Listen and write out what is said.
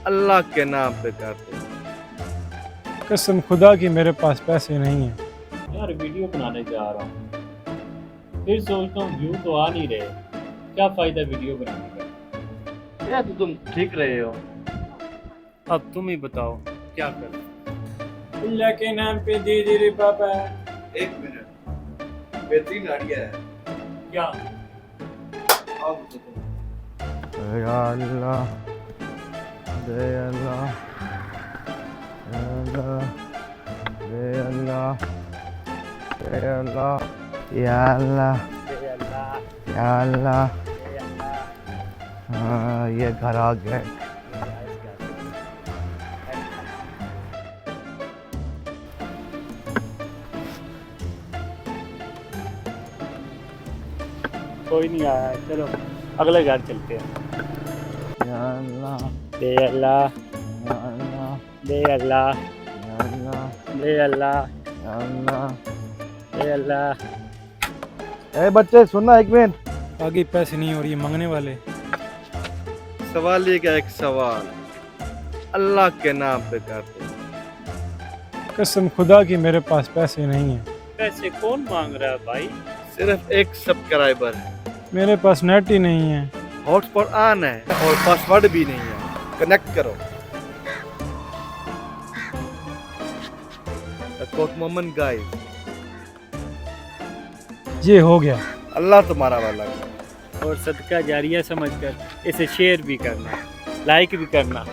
अल्लाह के नाम पे करते। कसम खुदा की मेरे पास पैसे नहीं हैं। यार वीडियो बनाने जा रहा हूँ, फिर सोचता हूँ व्यू तो आ नहीं रहे, क्या फ़ायदा वीडियो बनाने का। यार तो तुम ठीक रहे हो। अब तुम ही बताओ क्या करें। अल्लाह के नाम पे दे दे रे पापा। एक मिनट, बेहतरीन आइडिया है। क्या? आओ तो तुम। या अल्लाह, दे अल्लाह, या अल्लाह, दे अल्लाह, दे अल्लाह, या अल्लाह, या अल्लाह। हाँ, ये घर आ गए। कोई नहीं आया, चलो अगले घर चलते हैं। या अल्लाह, दे अल्लाह, या अल्लाह, दे अल्लाह, या अल्लाह, दे अल्लाह, या अल्लाह। दे अल्लाह। ए बच्चे सुनना एक मिनट। आगे पैसे नहीं और ये मांगने वाले। सवाल ये क्या, एक सवाल अल्लाह के नाम पे करते। कसम खुदा की मेरे पास पैसे नहीं हैं। पैसे कौन मांग रहा है भाई? सिर्फ एक सब्सक्राइबर है, मेरे पास नेट ही नहीं है। हॉटस्पॉट ऑन है और पासवर्ड भी नहीं है। कनेक्ट करो। कोट मोमन गाइस, ये हो गया। अल्लाह तुम्हारा वाला करे। और सदका जारिया समझकर इसे शेयर भी करना, लाइक भी करना।